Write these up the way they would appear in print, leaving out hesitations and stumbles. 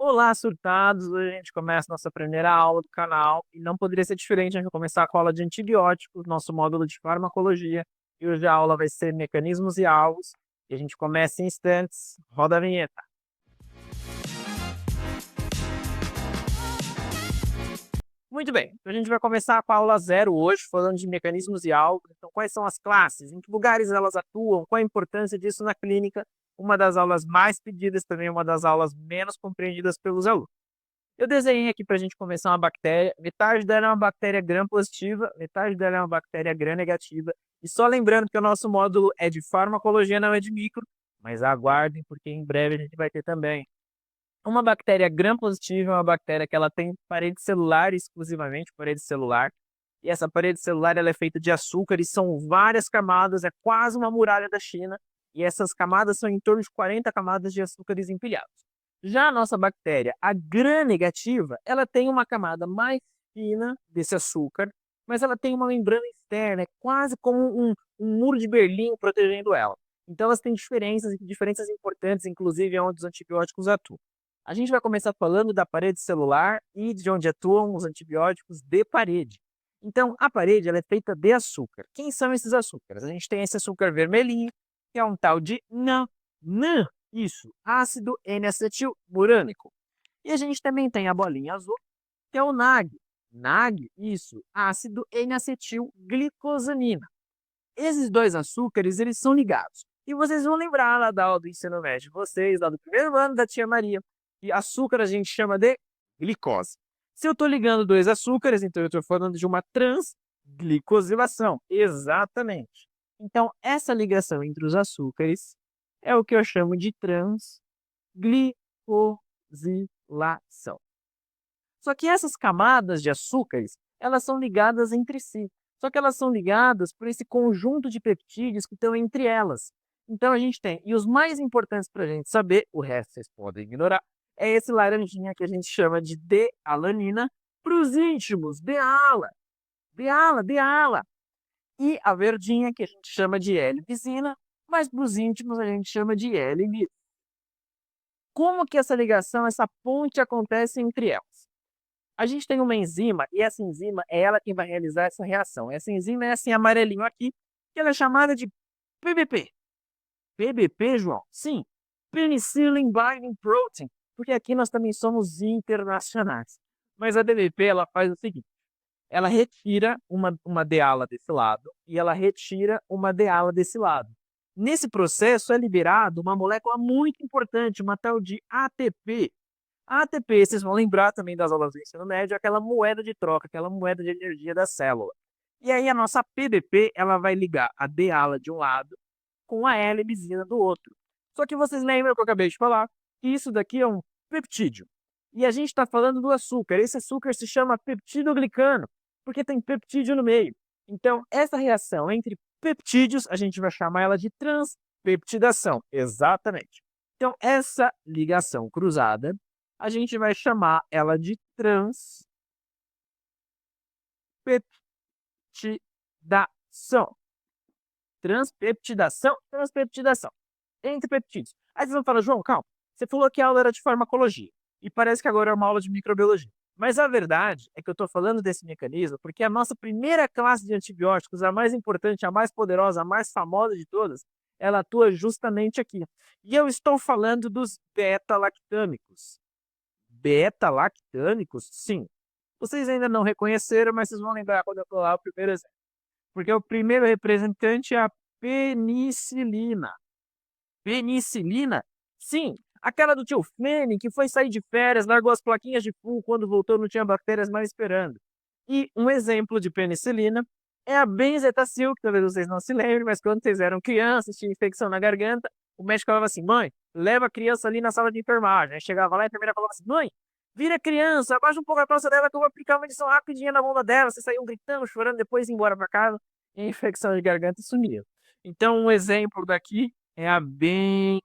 Olá, surtados! Hoje a gente começa nossa primeira aula do canal e não poderia ser diferente, a gente vai começar com a aula de antibióticos, nosso módulo de farmacologia. E hoje a aula vai ser mecanismos e alvos. E a gente começa em instantes. Roda a vinheta. Muito bem, então a gente vai começar com a aula zero hoje, falando de mecanismos e alvos. Então, quais são as classes? Em que lugares elas atuam? Qual a importância disso na clínica? Uma das aulas mais pedidas, também uma das aulas menos compreendidas pelos alunos. Eu desenhei aqui para a gente começar uma bactéria. Metade dela é uma bactéria gram-positiva, metade dela é uma bactéria gram-negativa. E só lembrando que o nosso módulo é de farmacologia, não é de micro, mas aguardem, porque em breve a gente vai ter também. Uma bactéria gram-positiva é uma bactéria que ela tem parede celular exclusivamente, parede celular. E essa parede celular ela é feita de açúcar e são várias camadas, é quase uma muralha da China. E essas camadas são em torno de 40 camadas de açúcares empilhados. Já a nossa bactéria, a gram-negativa, ela tem uma camada mais fina desse açúcar, mas ela tem uma membrana externa, é quase como um muro de Berlim protegendo ela. Então elas têm diferenças importantes, inclusive onde os antibióticos atuam. A gente vai começar falando da parede celular e de onde atuam os antibióticos de parede. Então, a parede ela é feita de açúcar. Quem são esses açúcares? A gente tem esse açúcar vermelhinho, que é um tal de NAN, isso, ácido N-acetilmurânico. E a gente também tem a bolinha azul, que é o NAG, isso, ácido N-acetilglicosanina. Esses dois açúcares, eles são ligados. E vocês vão lembrar lá da aula do ensino médio de vocês, lá do primeiro ano da tia Maria, que açúcar a gente chama de glicose. Se eu estou ligando dois açúcares, então eu estou falando de uma transglicosilação. Exatamente. Então, essa ligação entre os açúcares é o que eu chamo de transglicosilação. Só que essas camadas de açúcares, elas são ligadas entre si. Só que elas são ligadas por esse conjunto de peptídeos que estão entre elas. Então a gente tem, e os mais importantes para a gente saber, o resto vocês podem ignorar, é esse laranjinha que a gente chama de D-alanina, para os íntimos, D-ala, D-ala, D-ala. E a verdinha que a gente chama de L-visina, mas para os íntimos a gente chama de L-lis. Como que essa ligação, essa ponte acontece entre elas? A gente tem uma enzima, e essa enzima é ela quem vai realizar essa reação. Essa enzima é assim, amarelinho aqui, que ela é chamada de PBP. PBP, João? Sim, Penicillin Binding Protein, porque aqui nós também somos internacionais. Mas a PBP, ela faz o seguinte, ela retira uma deala desse lado, e ela retira uma deala desse lado. Nesse processo é liberado uma molécula muito importante, uma tal de ATP, a ATP, vocês vão lembrar também das aulas do ensino médio, aquela moeda de troca, aquela moeda de energia da célula. E aí a nossa PDP, ela vai ligar a D-ala de um lado com a L-bisina do outro. Só que vocês lembram que eu acabei de falar que isso daqui é um peptídeo. E a gente está falando do açúcar. Esse açúcar se chama peptidoglicano, porque tem peptídeo no meio. Então, essa reação entre peptídeos, a gente vai chamar ela de transpeptidação. Exatamente. Então, essa ligação cruzada a gente vai chamar ela de transpeptidação. Transpeptidação. Entre peptídeos. Aí vocês vão falar, João, calma. Você falou que a aula era de farmacologia. E parece que agora é uma aula de microbiologia. Mas a verdade é que eu estou falando desse mecanismo porque a nossa primeira classe de antibióticos, a mais importante, a mais poderosa, a mais famosa de todas, ela atua justamente aqui. E eu estou falando dos beta-lactâmicos. Beta-lactâmicos? Sim. Vocês ainda não reconheceram, mas vocês vão lembrar quando eu falar o primeiro exemplo. Porque o primeiro representante é a penicilina. Penicilina? Sim, aquela do tio Fene, que foi sair de férias, largou as plaquinhas de full, quando voltou não tinha bactérias mais esperando. E um exemplo de penicilina é a benzetacil, que talvez vocês não se lembrem, mas quando vocês eram crianças, tinha infecção na garganta, o médico falava assim, mãe, leva a criança ali na sala de enfermagem. Aí chegava lá e a enfermeira falava assim, mãe, vira criança, abaixa um pouco a calça dela que eu vou aplicar uma edição rapidinha na bunda dela. Vocês saíam gritando, chorando, depois ia embora para casa e a infecção de garganta sumia. Então, um exemplo daqui é a benzetacil.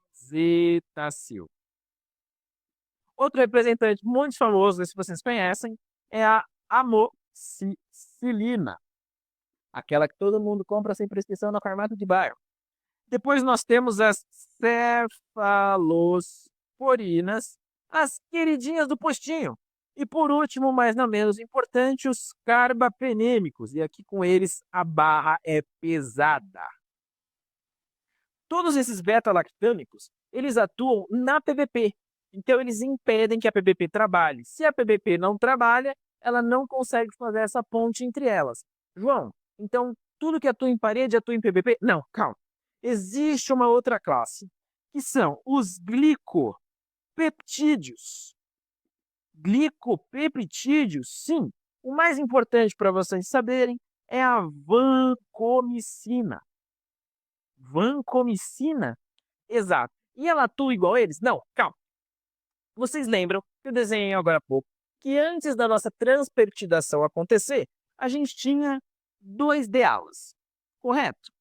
Outro representante muito famoso, se vocês conhecem, é a amoxicilina, aquela que todo mundo compra sem prescrição na farmácia de bairro. Depois nós temos as cefalosporinas as queridinhas do postinho. E por último, mas não menos importante, os carbapenêmicos. E aqui com eles a barra é pesada. Todos esses beta-lactâmicos, eles atuam na PBP. Então eles impedem que a PBP trabalhe. Se a PBP não trabalha, ela não consegue fazer essa ponte entre elas. João, então tudo que atua em parede atua em PBP? Não, calma. Existe uma outra classe, que são os glicopeptídeos. Glicopeptídeos, sim. O mais importante para vocês saberem é a vancomicina. Vancomicina? Exato. E ela atua igual a eles? Não, calma. Vocês lembram que eu desenhei agora há pouco que antes da nossa transpeptidação acontecer, a gente tinha 2 dealas, correto?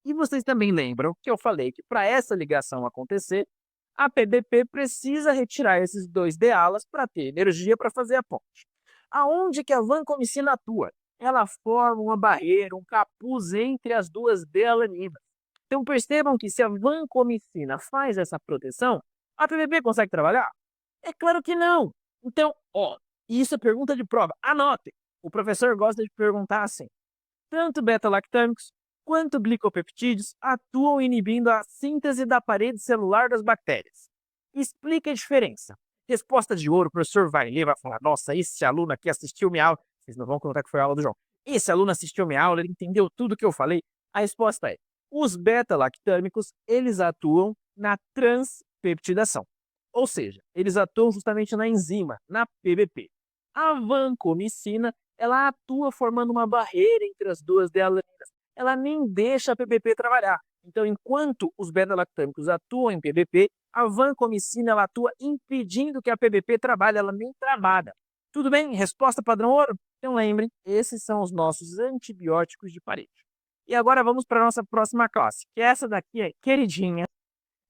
E vocês também lembram que eu falei que para essa ligação acontecer, a PBP precisa retirar esses 2 dealas para ter energia para fazer a ponte. Aonde que a vancomicina atua? Ela forma uma barreira, um capuz entre as 2 delaninas. Então percebam que se a vancomicina faz essa proteção, a PBP consegue trabalhar? É claro que não. Então, isso é pergunta de prova. Anotem. O professor gosta de perguntar assim. Tanto beta-lactâmicos quanto glicopeptídeos atuam inibindo a síntese da parede celular das bactérias. Explique a diferença. Resposta de ouro, o professor vai ler, vai falar, nossa, esse aluno aqui assistiu minha aula. Vocês não vão contar que foi a aula do João. Esse aluno assistiu minha aula, ele entendeu tudo que eu falei. A resposta é, os beta-lactâmicos, eles atuam na transpeptidação. Ou seja, eles atuam justamente na enzima, na PBP. A vancomicina, ela atua formando uma barreira entre as 2 delaninas. Ela nem deixa a PBP trabalhar. Então, enquanto os beta-lactâmicos atuam em PBP, a vancomicina ela atua impedindo que a PBP trabalhe, ela nem trabalha. Tudo bem? Resposta padrão ouro? Então lembrem, esses são os nossos antibióticos de parede. E agora vamos para a nossa próxima classe, que essa daqui é queridinha.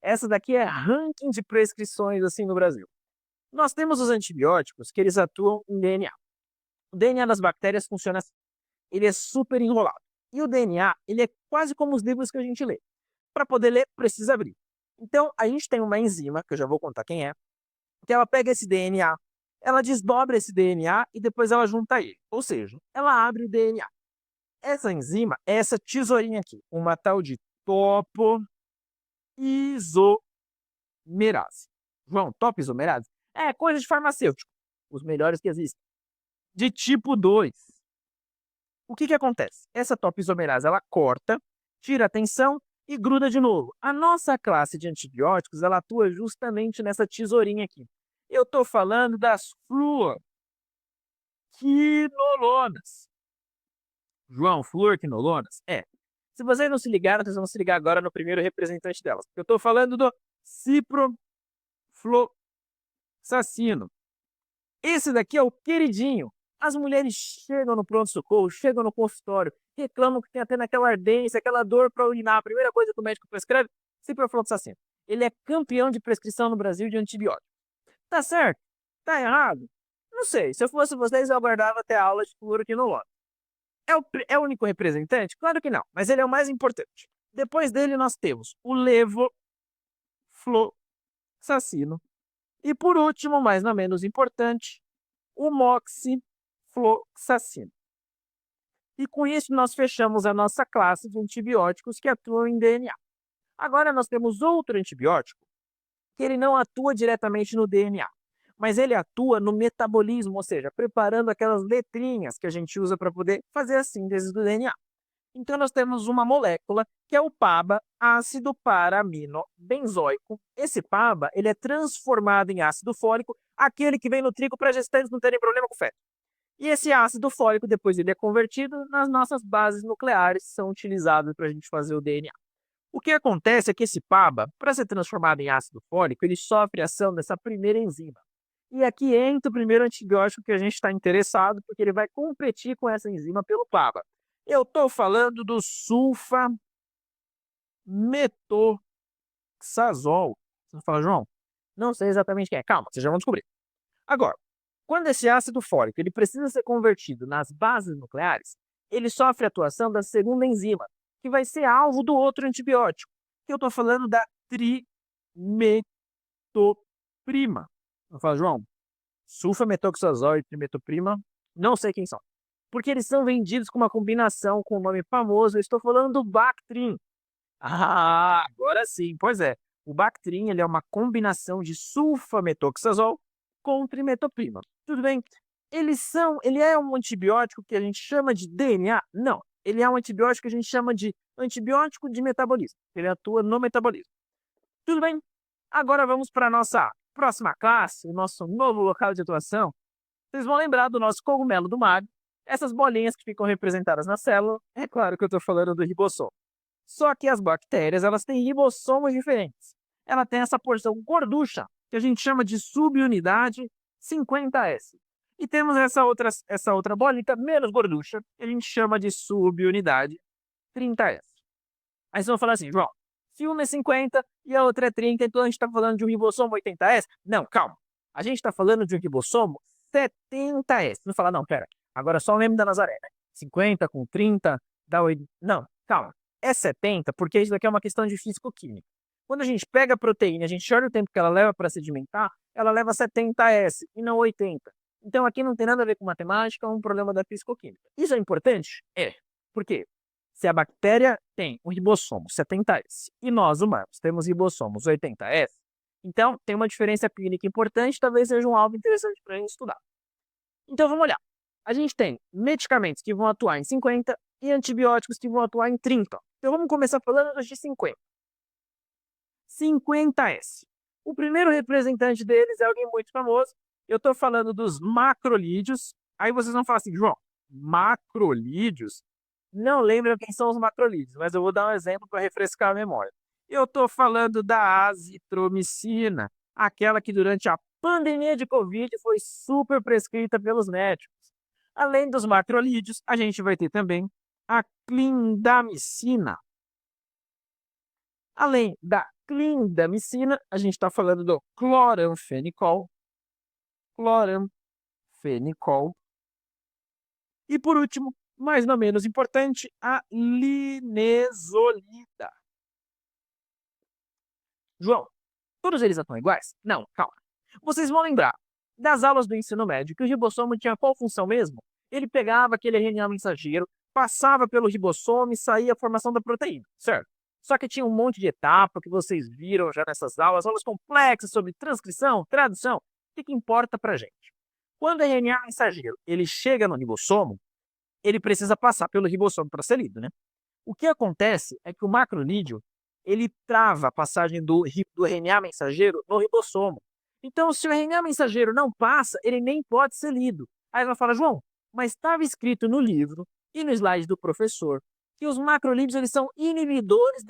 Essa daqui é ranking de prescrições assim no Brasil. Nós temos os antibióticos que eles atuam em DNA. O DNA das bactérias funciona assim. Ele é super enrolado. E o DNA, ele é quase como os livros que a gente lê. Para poder ler, precisa abrir. Então, a gente tem uma enzima, que eu já vou contar quem é, que ela pega esse DNA, ela desdobra esse DNA e depois ela junta ele. Ou seja, ela abre o DNA. Essa enzima é essa tesourinha aqui, uma tal de topoisomerase. João, topoisomerase? É coisa de farmacêutico. Os melhores que existem. De tipo 2. O que acontece? Essa topoisomerase, ela corta, tira a tensão e gruda de novo. A nossa classe de antibióticos, ela atua justamente nessa tesourinha aqui. Eu estou falando das fluorquinolonas. João, fluorquinolonas? É. Se vocês não se ligaram, vocês vão se ligar agora no primeiro representante delas. Eu estou falando do ciprofloxacino. Esse daqui é o queridinho. As mulheres chegam no pronto-socorro, chegam no consultório, reclamam que tem até naquela ardência, aquela dor para urinar. A primeira coisa que o médico prescreve, ciprofloxacino. Ele é campeão de prescrição no Brasil de antibiótico. Tá certo? Tá errado? Não sei. Se eu fosse vocês, eu aguardava até a aula de fluoroquinolona. É o único representante? Claro que não, mas ele é o mais importante. Depois dele, nós temos o levofloxacino. E por último, mas não menos importante, o moxifloxacino. E com isso nós fechamos a nossa classe de antibióticos que atuam em DNA. Agora nós temos outro antibiótico que ele não atua diretamente no DNA, mas ele atua no metabolismo, ou seja, preparando aquelas letrinhas que a gente usa para poder fazer a síntese do DNA. Então nós temos uma molécula que é o PABA, ácido para-aminobenzoico. Esse PABA, ele é transformado em ácido fólico, aquele que vem no trigo para gestantes não terem problema com feto. E esse ácido fólico, depois ele é convertido nas nossas bases nucleares, que são utilizadas para a gente fazer o DNA. O que acontece é que esse PABA, para ser transformado em ácido fólico, ele sofre a ação dessa primeira enzima. E aqui entra o primeiro antibiótico que a gente está interessado, porque ele vai competir com essa enzima pelo PABA. Eu estou falando do sulfametoxazol. Você fala, João, não sei exatamente quem é. Calma, vocês já vão descobrir. Agora, quando esse ácido fólico ele precisa ser convertido nas bases nucleares, ele sofre a atuação da segunda enzima, que vai ser alvo do outro antibiótico, que eu estou falando da trimetoprima. Eu falo, João, sulfametoxazol e trimetoprima, não sei quem são. Porque eles são vendidos com uma combinação com um nome famoso, eu estou falando do Bactrim. Ah, agora sim. Pois é, o Bactrim ele é uma combinação de sulfametoxazol com trimetoprima. Tudo bem? Ele é um antibiótico que a gente chama de DNA? Não. Ele é um antibiótico que a gente chama de antibiótico de metabolismo. Ele atua no metabolismo. Tudo bem? Agora vamos para a nossa próxima classe, o nosso novo local de atuação. Vocês vão lembrar do nosso cogumelo do mar. Essas bolinhas que ficam representadas na célula, é claro que eu estou falando do ribossomo. Só que as bactérias, elas têm ribossomos diferentes. Ela tem essa porção gorducha, que a gente chama de subunidade 50S. E temos essa outra bolita menos gorducha, que a gente chama de subunidade 30S. Aí vocês vão falar assim, João, se uma é 50 e a outra é 30, então a gente está falando de um ribossomo 80S? Não, calma. A gente está falando de um ribossomo 70S. Não fala, não, pera. Agora só o meme da Nazaré, né? 50 com 30 dá 8. Não, calma. É 70 porque isso daqui é uma questão de físico-química. Quando a gente pega a proteína, a gente olha o tempo que ela leva para sedimentar, ela leva 70S e não 80. Então aqui não tem nada a ver com matemática, é um problema da físico-química. Isso é importante? É. Por quê? Se a bactéria tem um ribossomo 70S e nós, humanos, temos ribossomos 80S, então tem uma diferença clínica importante, talvez seja um alvo interessante para a gente estudar. Então vamos olhar. A gente tem medicamentos que vão atuar em 50 e antibióticos que vão atuar em 30. Então vamos começar falando dos de 50. 50S. O primeiro representante deles é alguém muito famoso. Eu estou falando dos macrolídeos. Aí vocês vão falar assim, João, macrolídeos? Não lembro quem são os macrolídeos, mas eu vou dar um exemplo para refrescar a memória. Eu estou falando da azitromicina, aquela que durante a pandemia de Covid foi super prescrita pelos médicos. Além dos macrolídeos, a gente vai ter também a clindamicina. Além da clindamicina, a gente está falando do cloranfenicol. Cloranfenicol. E por último, mas não menos importante, a linezolida. João, todos eles atuam iguais? Não, calma. Vocês vão lembrar das aulas do ensino médio que o ribossomo tinha qual função mesmo? Ele pegava aquele RNA mensageiro, passava pelo ribossomo e saía a formação da proteína, certo? Só que tinha um monte de etapa que vocês viram já nessas aulas complexas sobre transcrição, tradução. O que importa pra gente? Quando o RNA mensageiro ele chega no ribossomo, ele precisa passar pelo ribossomo para ser lido, né? O que acontece é que o macrolídeo ele trava a passagem do RNA mensageiro no ribossomo. Então, se o RNA mensageiro não passa, ele nem pode ser lido. Aí ela fala, João, mas estava escrito no livro e no slide do professor que os macrolídeos eles são inibidores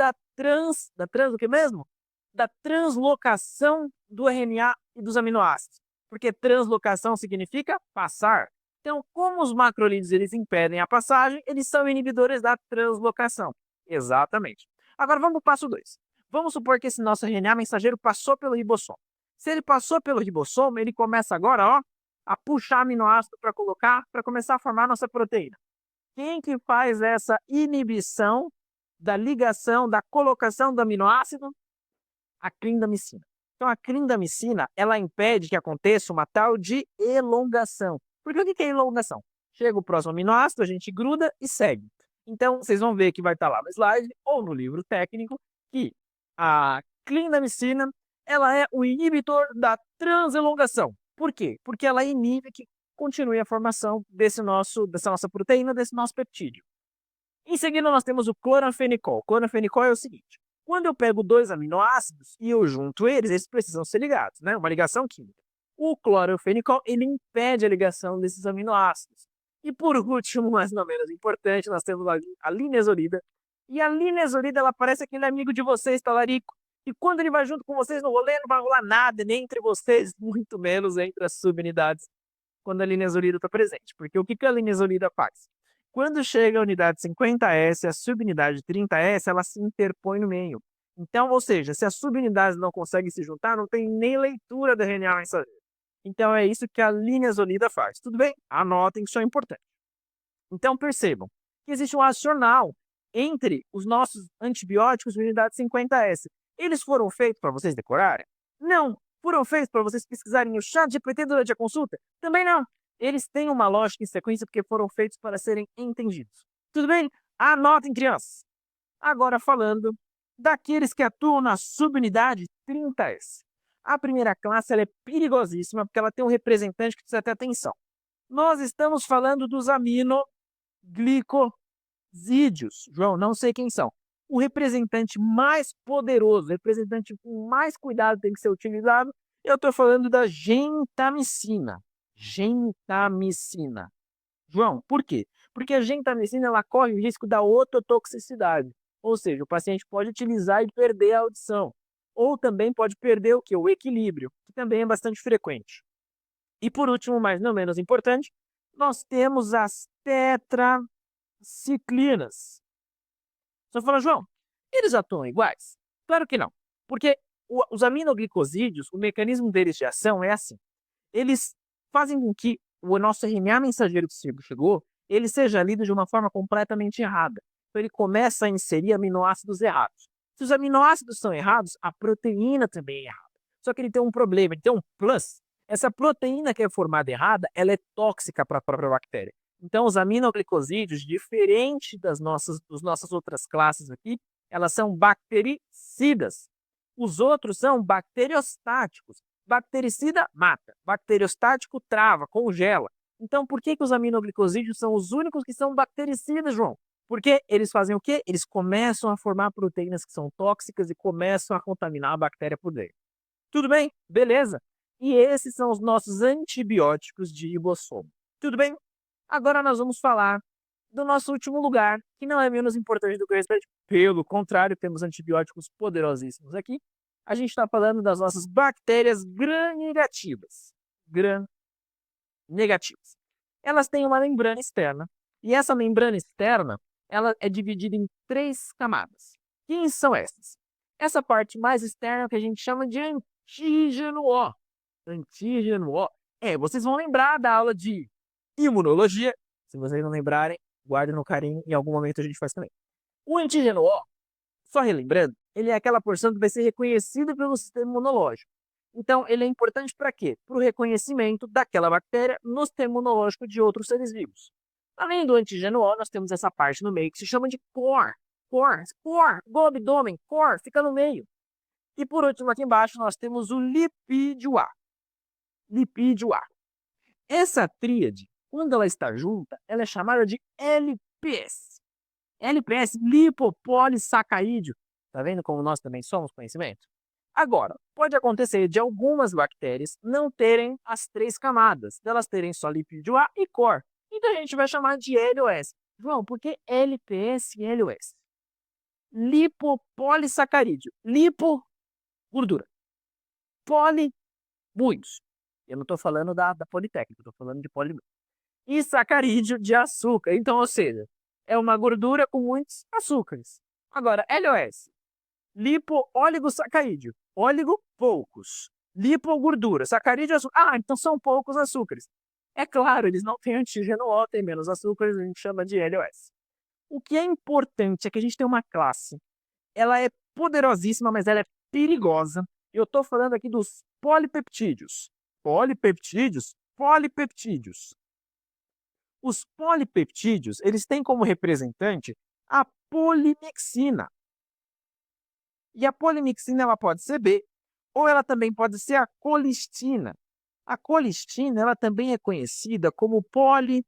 o que mesmo? Da translocação do RNA e dos aminoácidos. Porque translocação significa passar. Então, como os macrolídeos eles impedem a passagem, eles são inibidores da translocação. Exatamente. Agora vamos para o passo 2. Vamos supor que esse nosso RNA mensageiro passou pelo ribossomo. Se ele passou pelo ribossomo, ele começa agora, ó, a puxar aminoácido para colocar, para começar a formar a nossa proteína. Quem que faz essa inibição da ligação, da colocação do aminoácido? A clindamicina. Então, a clindamicina, ela impede que aconteça uma tal de elongação. Porque o que é elongação? Chega o próximo aminoácido, a gente gruda e segue. Então, vocês vão ver que vai estar lá no slide ou no livro técnico que a clindamicina, ela é o inibitor da transelongação. Por quê? Porque ela inibe que continue a formação dessa nossa proteína, desse nosso peptídeo. Em seguida, nós temos o cloranfenicol. O cloranfenicol é o seguinte, quando eu pego dois aminoácidos e eu junto eles precisam ser ligados, né? Uma ligação química. O cloranfenicol, ele impede a ligação desses aminoácidos. E por último, mas não menos importante, nós temos a linezolida. E a linezolida, ela parece aquele amigo de vocês, talarico. E quando ele vai junto com vocês no rolê, não vai rolar nada, nem entre vocês, muito menos entre as subunidades, quando a linezolida está presente. Porque o que a linezolida faz? Quando chega a unidade 50S, a subunidade 30S, ela se interpõe no meio. Então, ou seja, se as subunidades não conseguem se juntar, não tem nem leitura do RNA mensageiro. Então, é isso que a linezolida faz. Tudo bem? Anotem que isso é importante. Então, percebam que existe um racional entre os nossos antibióticos de unidade 50S. Eles foram feitos para vocês decorarem? Não. Foram feitos para vocês pesquisarem o ChatGPT durante a consulta? Também não. Eles têm uma lógica em sequência porque foram feitos para serem entendidos. Tudo bem? Anotem, crianças. Agora falando daqueles que atuam na subunidade 30S. A primeira classe ela é perigosíssima porque ela tem um representante que precisa ter atenção. Nós estamos falando dos aminoglicosídeos. João, não sei quem são. O representante mais poderoso, o representante com mais cuidado tem que ser utilizado. Eu estou falando da gentamicina. Gentamicina. João, por quê? Porque a gentamicina ela corre o risco da ototoxicidade. Ou seja, o paciente pode utilizar e perder a audição. Ou também pode perder o quê? O equilíbrio, que também é bastante frequente. E por último, mas não menos importante, nós temos as tetraciclinas. Você fala, João, eles atuam iguais? Claro que não. Porque os aminoglicosídeos, o mecanismo deles de ação é assim. Eles fazem com que o nosso RNA mensageiro que chegou, ele seja lido de uma forma completamente errada. Então ele começa a inserir aminoácidos errados. Se os aminoácidos são errados, a proteína também é errada. Só que ele tem um problema, ele tem um plus. Essa proteína que é formada errada, ela é tóxica para a própria bactéria. Então, os aminoglicosídeos, diferente das nossas outras classes aqui, elas são bactericidas. Os outros são bacteriostáticos. Bactericida mata, bacteriostático trava, congela. Então, por que os aminoglicosídeos são os únicos que são bactericidas, João? Porque eles fazem o quê? Eles começam a formar proteínas que são tóxicas e começam a contaminar a bactéria por dentro. Tudo bem? Beleza? E esses são os nossos antibióticos de ribossomo. Tudo bem? Agora nós vamos falar do nosso último lugar, que não é menos importante do que o restante. Pelo contrário, temos antibióticos poderosíssimos aqui. A gente está falando das nossas bactérias gram-negativas. Gram-negativas. Elas têm uma membrana externa. E essa membrana externa, ela é dividida em 3 camadas. Quem são essas? Essa parte mais externa que a gente chama de antígeno O. Antígeno O. Vocês vão lembrar da aula de imunologia. Se vocês não lembrarem, guardem no carinho. Em algum momento a gente faz também. O antígeno O, só relembrando, ele é aquela porção que vai ser reconhecida pelo sistema imunológico. Então, ele é importante para quê? Para o reconhecimento daquela bactéria no sistema imunológico de outros seres vivos. Além do antígeno O, nós temos essa parte no meio que se chama de core. Core, do abdômen, core, fica no meio. E por último, aqui embaixo, nós temos o lipídio A. Lipídio A. Essa tríade, quando ela está junta, ela é chamada de LPS. LPS, lipopolissacarídeo. Tá vendo como nós também somos conhecimento? Agora, pode acontecer de algumas bactérias não terem as 3 camadas, delas terem só lipídio A e core. Então a gente vai chamar de LOS. João, por que LPS e LOS? Lipopolissacarídeo. Lipo, gordura. Poli, muitos. Eu não estou falando da Politécnica, estou falando de poli. E sacarídeo de açúcar. Então, ou seja, é uma gordura com muitos açúcares. Agora, LOS. Lipo-oligosacarídeo. Óligo, poucos. Lipogordura. Sacarídeo, açúcar. Então são poucos açúcares. É claro, eles não têm antígeno O, tem menos açúcares, a gente chama de LOS. O que é importante é que a gente tem uma classe. Ela é poderosíssima, mas ela é perigosa. Eu estou falando aqui dos polipeptídeos. Polipeptídeos. Os polipeptídeos, eles têm como representante a polimixina. E a polimixina ela pode ser B, ou ela também pode ser a colistina. A colistina ela também é conhecida como polimixina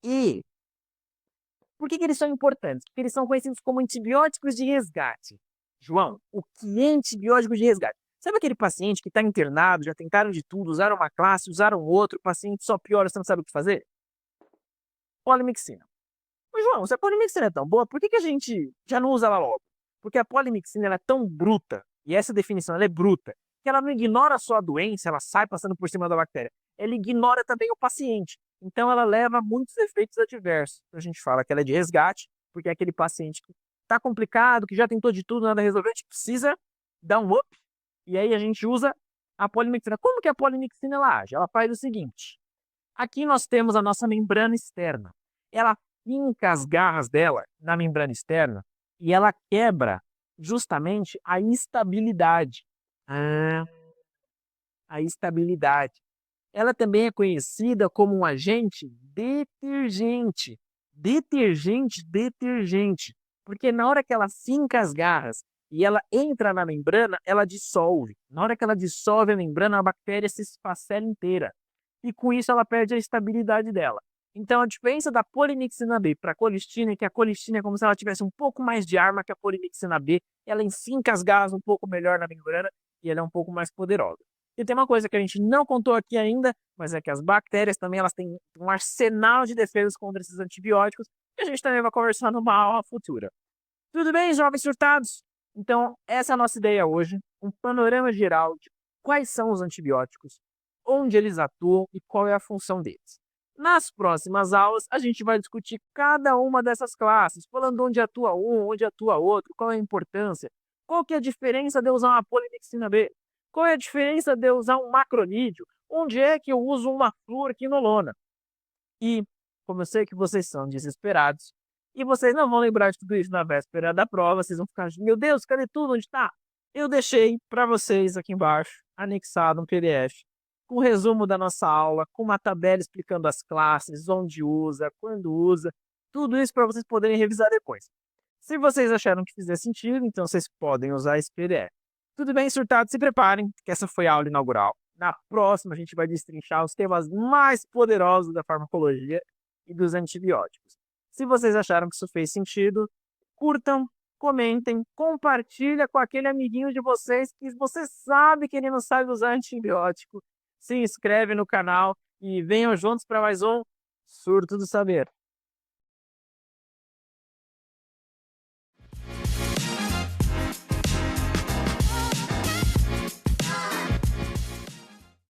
E. Por que eles são importantes? Porque eles são conhecidos como antibióticos de resgate. João, o que é antibiótico de resgate? Sabe aquele paciente que está internado, já tentaram de tudo, usaram uma classe, usaram outro, o paciente só piora, você não sabe o que fazer? Polimixina. Mas, João, se a polimixina é tão boa, por que a gente já não usa ela logo? Porque a polimixina ela é tão bruta, e essa definição ela é bruta, que ela não ignora só a doença, ela sai passando por cima da bactéria. Ela ignora também o paciente. Então, ela leva a muitos efeitos adversos. A gente fala que ela é de resgate, porque é aquele paciente que está complicado, que já tentou de tudo, nada resolveu, a gente precisa dar um up, e aí a gente usa a polimixina. Como que a polimixina ela age? Ela faz o seguinte. Aqui nós temos a nossa membrana externa. Ela finca as garras dela na membrana externa e ela quebra justamente a estabilidade. Ah, a estabilidade. Ela também é conhecida como um agente detergente. Detergente, detergente. Porque na hora que ela finca as garras e ela entra na membrana, ela dissolve. Na hora que ela dissolve a membrana, a bactéria se esfacela inteira. E com isso ela perde a estabilidade dela. Então a diferença da polimixina B para a colistina é que a colistina é como se ela tivesse um pouco mais de arma que a polimixina B. Ela enfinca as garras um pouco melhor na membrana e ela é um pouco mais poderosa. E tem uma coisa que a gente não contou aqui ainda, mas é que as bactérias também elas têm um arsenal de defesas contra esses antibióticos, que a gente também vai conversar numa aula futura. Tudo bem, jovens surtados? Então, essa é a nossa ideia hoje, um panorama geral de quais são os antibióticos, onde eles atuam e qual é a função deles. Nas próximas aulas, a gente vai discutir cada uma dessas classes, falando onde atua um, onde atua outro, qual é a importância, qual que é a diferença de eu usar uma polimixina B, qual é a diferença de eu usar um macronídeo, onde é que eu uso uma fluoroquinolona. E, como eu sei que vocês são desesperados, e vocês não vão lembrar de tudo isso na véspera da prova, vocês vão ficar, meu Deus, cadê tudo? Onde está? Eu deixei para vocês aqui embaixo, anexado um PDF, com um resumo da nossa aula, com uma tabela explicando as classes, onde usa, quando usa, tudo isso para vocês poderem revisar depois. Se vocês acharam que fizer sentido, então vocês podem usar esse PDF. Tudo bem, surtados? Se preparem, que essa foi a aula inaugural. Na próxima, a gente vai destrinchar os temas mais poderosos da farmacologia e dos antibióticos. Se vocês acharam que isso fez sentido, curtam, comentem, compartilha com aquele amiguinho de vocês que você sabe que ele não sabe usar antibiótico. Se inscreve no canal e venham juntos para mais um Surto do Saber.